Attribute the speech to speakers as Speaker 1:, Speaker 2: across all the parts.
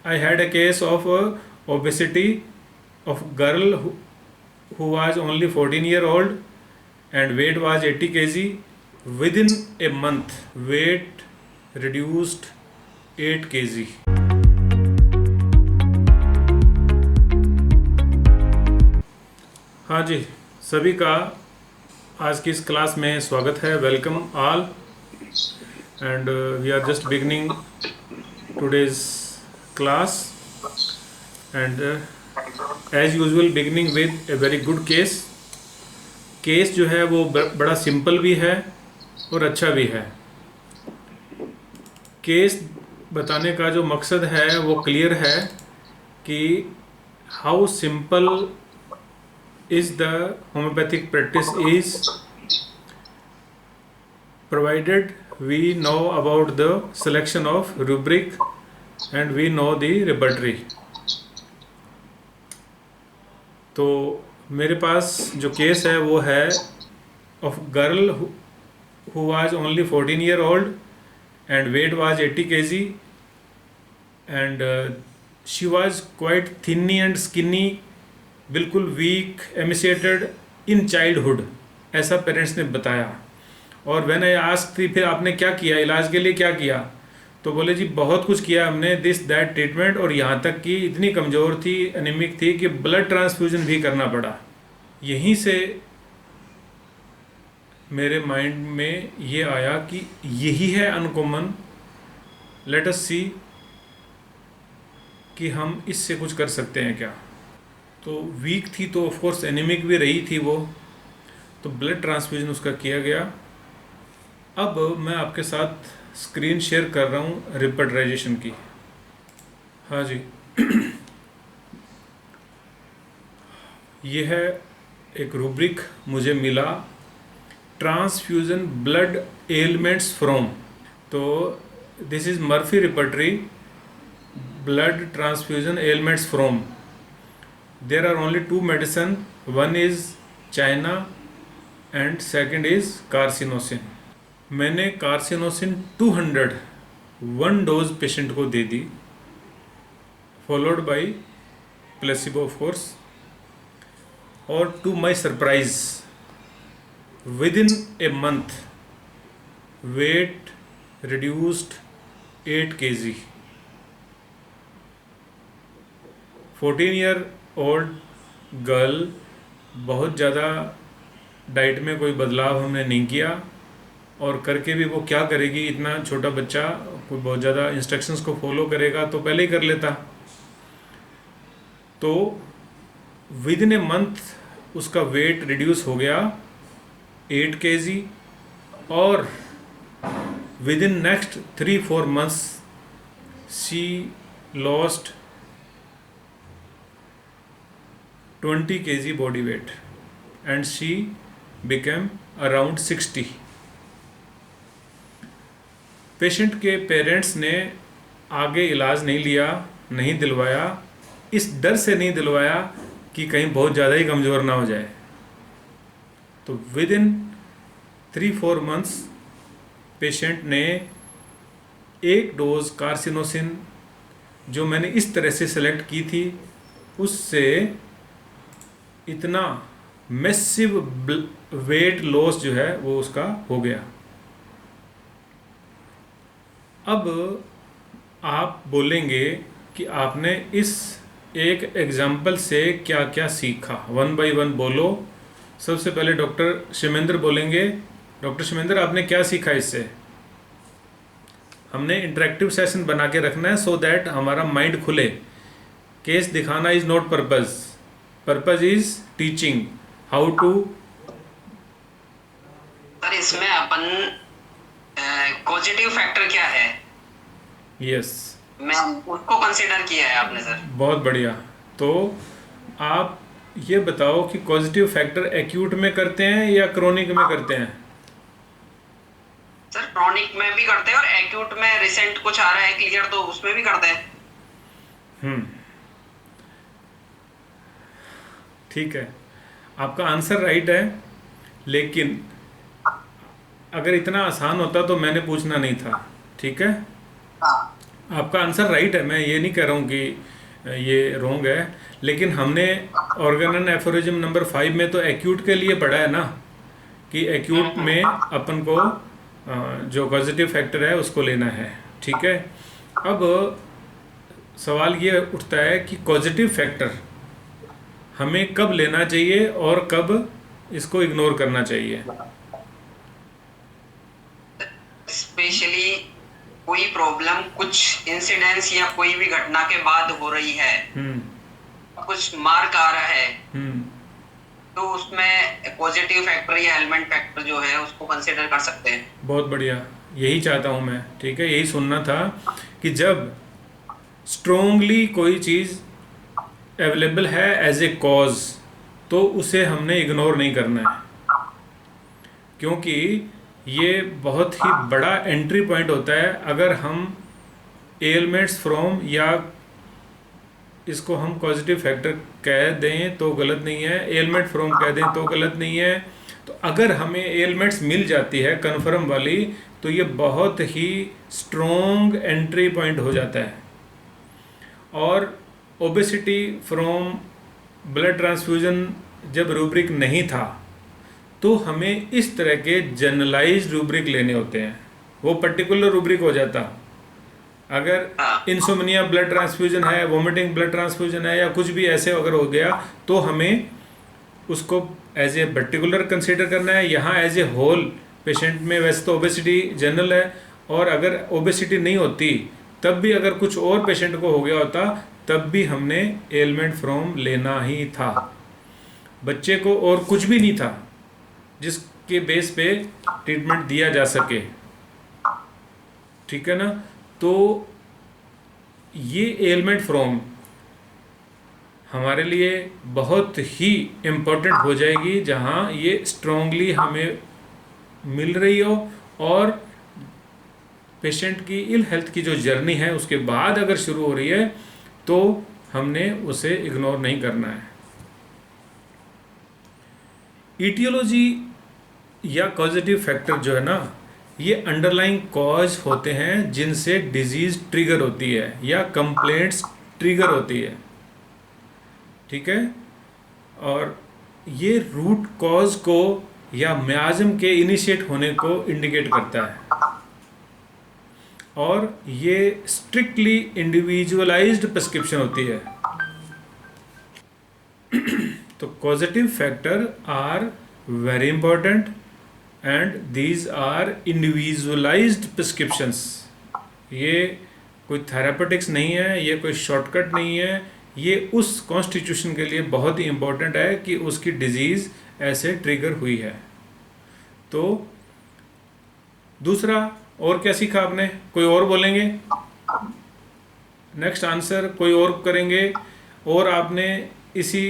Speaker 1: I had a case of obesity of girl who was only 14-year-old and weight was 80 kg. Within a month, weight reduced 8 kg. हाँ जी, सभी का आज की इस class में स्वागत है. Welcome all and we are just beginning today's class and as usual beginning with a very good case. Case जो है वो बड़ा सिंपल भी है और अच्छा भी है. केस बताने का जो मकसद है वो क्लियर है कि how simple is the homeopathic practice is provided we know about the selection of rubric and we know the repertory. तो मेरे पास जो केस है वो है of girl who was only 14 year old and weight was 80 kg and she was quite thin and skinny, बिल्कुल week एमिसिएटेड in childhood, ऐसा parents ने बताया. और व्हेन आई आस्क्ड थी फिर आपने क्या किया, इलाज के लिए क्या किया, तो बोले जी बहुत कुछ किया हमने, दिस दैट ट्रीटमेंट, और यहाँ तक कि इतनी कमज़ोर थी, एनीमिक थी कि ब्लड ट्रांसफ्यूजन भी करना पड़ा. यहीं से मेरे माइंड में ये आया कि यही है अनकॉमन, लेट अस सी कि हम इससे कुछ कर सकते हैं क्या. तो वीक थी तो ऑफ कोर्स एनीमिक भी रही थी वो, तो ब्लड ट्रांसफ्यूजन उसका किया गया. अब मैं आपके साथ स्क्रीन शेयर कर रहा हूँ रिपर्टराइजेशन की. हाँ जी ये है एक रूब्रिक मुझे मिला, ट्रांसफ्यूजन ब्लड एलिमेंट्स फ्रॉम. तो this is Murphy repertory, blood transfusion elements from. There are only two medicine, one is China and second is carcinosin. मैंने कार्सिनोसिन 200 1 डोज पेशेंट को दे दी, followed by placebo of course. और to my surprise within a month weight reduced 8 kg. 14 year old girl, बहुत ज़्यादा diet में कोई बदलाव हमने नहीं किया, और करके भी वो क्या करेगी, इतना छोटा बच्चा कोई बहुत ज़्यादा इंस्ट्रक्शंस को फॉलो करेगा तो पहले ही कर लेता. तो विद इन ए मंथ उसका वेट रिड्यूस हो गया 8 kg, और with in next 3-4 months she lost 20 kg body weight and she became around 60. Patient के पेरेंट्स ने आगे इलाज नहीं लिया, नहीं दिलवाया, इस डर से नहीं दिलवाया कि कहीं बहुत ज़्यादा ही कमज़ोर ना हो जाए. तो विद इन 3-4 months पेशेंट ने एक डोज कार्सिनोसिन जो मैंने इस तरह से सेलेक्ट की थी उससे इतना मैसिव वेट लॉस जो है वो उसका हो गया. अब आप बोलेंगे कि आपने इस एक एग्जाम्पल से क्या क्या सीखा, 1 by 1 बोलो. सबसे पहले डॉक्टर शिमेंद्र बोलेंगे. डॉक्टर शिमेंद्र, आपने क्या सीखा इससे? हमने इंटरेक्टिव सेशन बना के रखना है सो दैट हमारा माइंड खुले. केस दिखाना is not purpose, purpose is teaching how to.
Speaker 2: Sir इसमें अपन पॉजिटिव फैक्टर क्या है?
Speaker 1: यस,
Speaker 2: मैं उसको कंसीडर किया है आपने सर.
Speaker 1: बहुत बढ़िया. तो आप ये बताओ कि पॉजिटिव फैक्टर एक्यूट में करते हैं या क्रोनिक में करते हैं?
Speaker 2: सर क्रोनिक में भी करते हैं और एक्यूट में रिसेंट कुछ आ रहा है क्लियर तो उसमें भी करते हैं.
Speaker 1: ठीक है, आपका आंसर राइट है, लेकिन अगर इतना आसान होता तो मैंने पूछना नहीं था. ठीक है, आपका आंसर राइट है, मैं ये नहीं कह रहा हूँ कि ये रॉन्ग है, लेकिन हमने ऑर्गेनन एफोरिज्म नंबर 5 में तो एक्यूट के लिए पढ़ा है ना, कि एक्यूट में अपन को जो पॉजिटिव फैक्टर है उसको लेना है। ठीक है, अब सवाल ये उठता है कि पॉजिटिव फैक्टर हमें कब लेना चाहिए और कब इसको इग्नोर करना चाहिए।
Speaker 2: स्पेशली कोई प्रॉब्लम कुछ इंसिडेंस या कोई भी घटना के बाद हो रही है,
Speaker 1: हम्म
Speaker 2: कुछ मार्क आ रहा है,
Speaker 1: हम्म
Speaker 2: तो उसमें पॉजिटिव फैक्टर या एलिमेंट फैक्टर जो है उसको कंसिडर कर सकते हैं।
Speaker 1: बहुत बढ़िया, यही चाहता हूँ मैं। ठीक है, यही सुनना था कि जब स्ट्रोंगली कोई चीज़ अवेलेबल है एज ए कॉज, तो उसे हमने इग्नोर नहीं करना है, क्योंकि ये बहुत ही बड़ा एंट्री पॉइंट होता है। अगर हम एलिमेंट्स फ्रॉम, या इसको हम पॉजिटिव फैक्टर कह दें तो गलत नहीं है, एलिमेंट फ्रॉम कह दें तो गलत नहीं है, तो अगर हमें एलिमेंट्स मिल जाती है कन्फर्म वाली, तो ये बहुत ही स्ट्रॉन्ग एंट्री पॉइंट हो जाता है। और ओबेसिटी फ्रॉम ब्लड ट्रांसफ्यूजन जब रूब्रिक नहीं था, तो हमें इस तरह के जनरलाइज्ड रूब्रिक लेने होते हैं, वो पर्टिकुलर रूब्रिक हो जाता। अगर इंसोमनिया ब्लड ट्रांसफ्यूजन है, वोमिटिंग ब्लड ट्रांसफ्यूजन है, या कुछ भी ऐसे अगर हो गया, तो हमें उसको एज ए पर्टिकुलर कंसीडर करना है। यहाँ एज ए होल पेशेंट में वैसे तो ओबेसिटी जनरल है, और अगर ओबेसिटी नहीं होती तब भी अगर कुछ और पेशेंट को हो गया होता, तब भी हमने एलिमेंट फ्रॉम लेना ही था। बच्चे को और कुछ भी नहीं था जिसके बेस पे ट्रीटमेंट दिया जा सके। ठीक है ना, तो ये एलिमेंट फ्रॉम हमारे लिए बहुत ही इम्पोर्टेंट हो जाएगी, जहाँ ये स्ट्रांगली हमें मिल रही हो, और पेशेंट की इल हेल्थ की जो जर्नी है उसके बाद अगर शुरू हो रही है, तो हमने उसे इग्नोर नहीं करना है। ईटियोलॉजी या कॉजेटिव फैक्टर जो है ना, ये अंडरलाइंग कॉज होते हैं जिनसे डिजीज ट्रिगर होती है या कंप्लेंट्स ट्रिगर होती है। ठीक है, और ये रूट कॉज को या मियाज्म के इनिशिएट होने को इंडिकेट करता है, और ये स्ट्रिक्टली इंडिविजुअलाइज्ड प्रिस्क्रिप्शन होती है। तो causative factor are very important, and these are individualised prescriptions. ये कोई थेरापेटिक्स नहीं है, ये कोई शॉर्टकट नहीं है, ये उस कॉन्स्टिट्यूशन के लिए बहुत ही इम्पोर्टेंट है कि उसकी डिजीज़ ऐसे ट्रिगर हुई है। तो दूसरा, और क्या सीखा आपने? कोई और बोलेंगे? नेक्स्ट आंसर कोई और करेंगे? और आपने इसी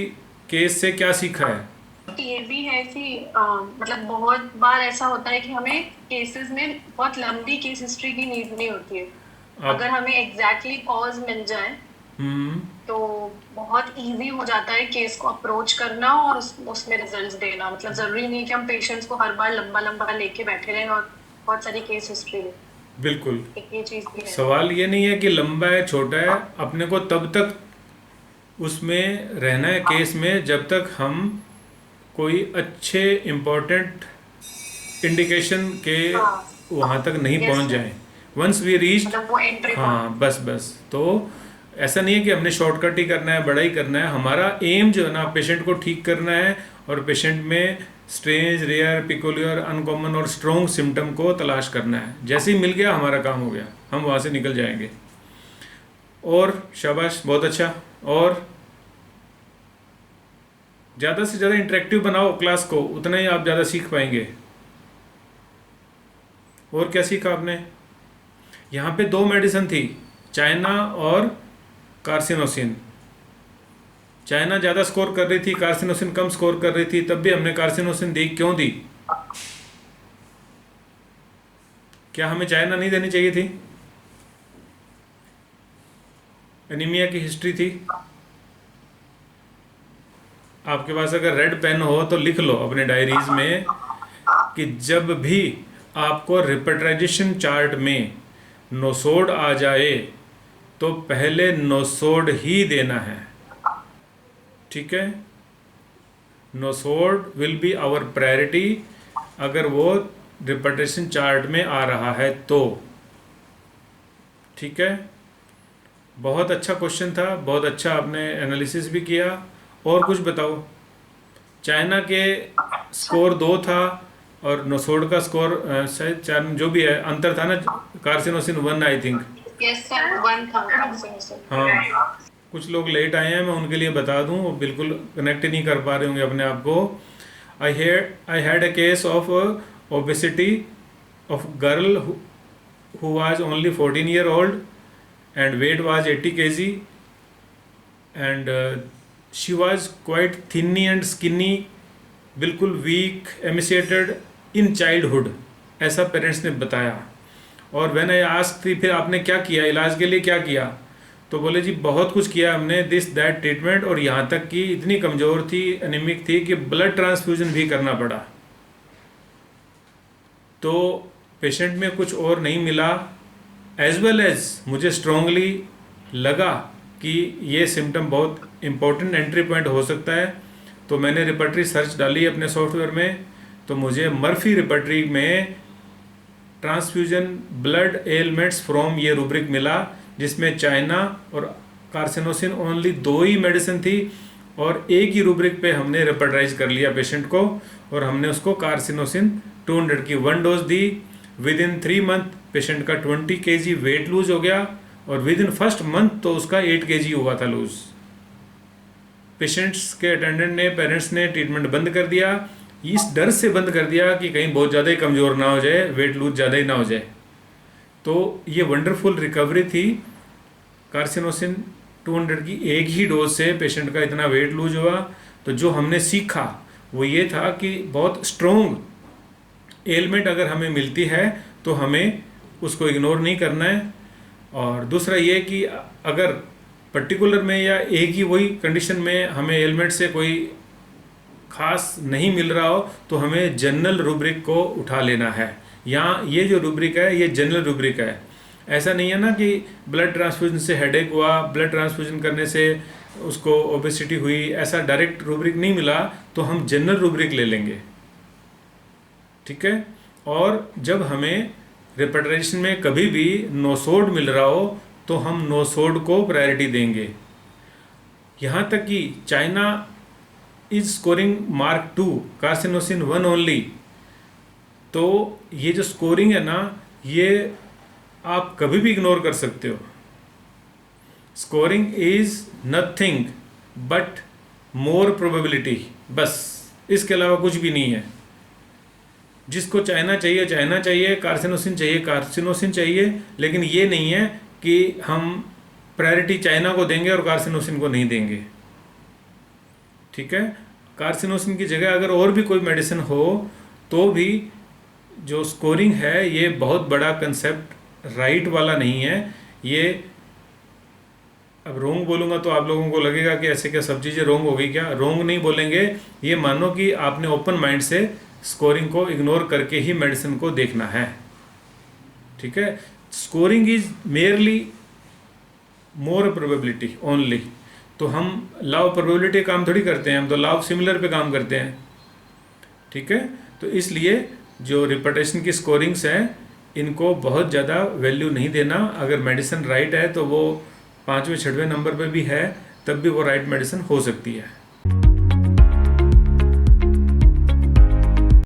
Speaker 1: केस से क्या सीखा है?
Speaker 3: ये भी है कि मतलब बहुत बार ऐसा होता है कि हमें केसेस में बहुत लंबी केस हिस्ट्री की नीड नहीं होती है। अगर हमें एग्जैक्टली कॉज मिल जाए तो बहुत इजी हो जाता है केस को अप्रोच करना और उसमें रिजल्ट्स देना। मतलब जरूरी नहीं कि हम पेशेंट्स को हर बार लंबा लंबा लेके बैठे रहें और बहुत सारी केस हिस्ट्री लें।
Speaker 1: बिल्कुल,
Speaker 3: ये चीज भी है।
Speaker 1: सवाल ये नहीं है कि लंबा है छोटा है, अपने को तब तक उसमें रहना है केस में जब तक हम कोई अच्छे इम्पोर्टेंट इंडिकेशन के वहाँ तक नहीं पहुँच जाएं। वंस वी रीच, हाँ बस तो ऐसा नहीं है कि हमने शॉर्टकट ही करना है, बड़ा ही करना है। हमारा एम जो है ना, पेशेंट को ठीक करना है, और पेशेंट में स्ट्रेंज, रेयर, पिकुलियर, अनकॉमन और स्ट्रॉन्ग सिम्टम को तलाश करना है। जैसे ही मिल गया हमारा काम हो गया, हम वहाँ से निकल जाएंगे। और शाबाश, बहुत अच्छा। और ज़्यादा से ज़्यादा इंटरेक्टिव बनाओ क्लास को, उतना ही आप ज़्यादा सीख पाएंगे। और क्या सीखा आपने? यहाँ पे 2 मेडिसिन थी, चाइना और कार्सिनोसिन। चाइना ज़्यादा स्कोर कर रही थी, कार्सिनोसिन कम स्कोर कर रही थी, तब भी हमने कार्सिनोसिन दी। क्यों दी? क्या हमें चाइना नहीं देनी चाहिए थी? एनीमिया की हिस्ट्री थी। आपके पास अगर रेड पेन हो तो लिख लो अपने डायरीज में कि जब भी आपको रिपेट्राइजेशन चार्ट में नोसोड आ जाए तो पहले नोसोड ही देना है, ठीक है। Nosode will be our priority अगर वो रिपीटेशन चार्ट में आ रहा है तो, ठीक है। बहुत अच्छा क्वेश्चन था, बहुत अच्छा आपने एनालिसिस भी किया। और कुछ बताओ। चाइना के स्कोर 2 था और नोसोड का स्कोर शायद 4, जो भी है अंतर था ना, carcinosin 1 I think.
Speaker 3: Yes sir, 1 था कार्सिनोसिन।
Speaker 1: हाँ, कुछ लोग लेट आए हैं, मैं उनके लिए बता दूं, वो बिल्कुल कनेक्ट नहीं कर पा रहे होंगे अपने आप को। I had a case of obesity of girl who was only 14 year old and weight was 80 kg and she was quite thinny and skinny, बिल्कुल वीक एमिसिएटेड इन चाइल्डहुड, ऐसा पेरेंट्स ने बताया। और व्हेन आई आस्क्ड थी फिर आपने क्या किया, इलाज के लिए क्या किया, तो बोले जी बहुत कुछ किया हमने, दिस दैट ट्रीटमेंट, और यहाँ तक कि इतनी कमज़ोर थी, एनीमिक थी कि ब्लड ट्रांसफ्यूजन भी करना पड़ा। तो पेशेंट में कुछ और नहीं मिला, एज वेल एज मुझे स्ट्रांगली लगा कि ये सिम्टम बहुत इम्पोर्टेंट एंट्री पॉइंट हो सकता है। तो मैंने रिपर्टरी सर्च डाली अपने सॉफ्टवेयर में, तो मुझे मर्फी रिपर्टरी में ट्रांसफ्यूजन ब्लड एलिमेंट्स फ्रॉम ये रूब्रिक मिला, जिसमें चाइना और कार्सिनोसिन ओनली 2 ही मेडिसिन थी, और एक ही रूब्रिक पे हमने रिपर्टराइज कर लिया पेशेंट को, और हमने उसको कार्सिनोसिन 200 की 1 dose the. With in 3 month patient का 20 kg वेट लूज हो गया, और विद इन फर्स्ट मंथ तो उसका 8 kg हुआ था लूज। पेशेंट्स के अटेंडेंट ने, पेरेंट्स ने ट्रीटमेंट बंद कर दिया, इस डर से बंद कर दिया कि कहीं बहुत ज़्यादा ही कमज़ोर ना हो जाए, वेट लूज ज़्यादा ही ना हो जाए। तो ये वंडरफुल रिकवरी थी। कार्सिनोसिन 200 की एक ही डोज से पेशेंट का इतना वेट लूज हुआ। तो जो हमने सीखा वो ये था कि बहुत स्ट्रोंग एलिमेंट अगर हमें मिलती है तो हमें उसको इग्नोर नहीं करना है। और दूसरा ये कि अगर पर्टिकुलर में या एक ही वही कंडीशन में हमें एलिमेंट से कोई खास नहीं मिल रहा हो तो हमें जनरल रूब्रिक को उठा लेना है। यहाँ ये जो रूब्रिक है ये जनरल रूब्रिक है। ऐसा नहीं है ना कि ब्लड ट्रांसफ्यूजन से हेडेक हुआ, ब्लड ट्रांसफ्यूजन करने से उसको ओबेसिटी हुई, ऐसा डायरेक्ट रूब्रिक नहीं मिला तो हम जनरल रूब्रिक ले लेंगे, ठीक है। और जब हमें रिपेट्रेशन में कभी भी नोसोड मिल रहा हो तो हम नोसोड को प्रायोरिटी देंगे। यहाँ तक कि China is scoring mark 2 carcinosin 1 only. तो ये जो स्कोरिंग है ना, ये आप कभी भी इग्नोर कर सकते हो। Scoring is nothing but more probability, बस, इसके अलावा कुछ भी नहीं है। जिसको चाइना चाहिए चाइना चाहिए, कार्सिनोसिन चाहिए कार्सिनोसिन चाहिए, लेकिन ये नहीं है कि हम प्रायोरिटी चाइना को देंगे और कार्सिनोसिन को नहीं देंगे, ठीक है। कार्सिनोसिन की जगह अगर और भी कोई मेडिसिन हो तो भी जो स्कोरिंग है ये बहुत बड़ा कंसेप्ट राइट वाला नहीं है। ये अब रोंग बोलूँगा तो आप लोगों को लगेगा कि ऐसे क्या सब चीज़ें रोंग हो गई क्या। रोंग नहीं बोलेंगे, ये मानो कि आपने ओपन माइंड से स्कोरिंग को इग्नोर करके ही मेडिसिन को देखना है, ठीक है। Scoring is merely more probability only. तो हम लॉ ऑफ प्रोबेबिलिटी काम थोड़ी करते हैं, हम तो लॉ ऑफ सिमिलर पे काम करते हैं, ठीक है। तो इसलिए जो रिपीटेशन की स्कोरिंग्स हैं इनको बहुत ज़्यादा वैल्यू नहीं देना। अगर मेडिसिन राइट है तो वो 5वें 6वें नंबर पे भी है तब भी वो राइट मेडिसिन हो सकती है।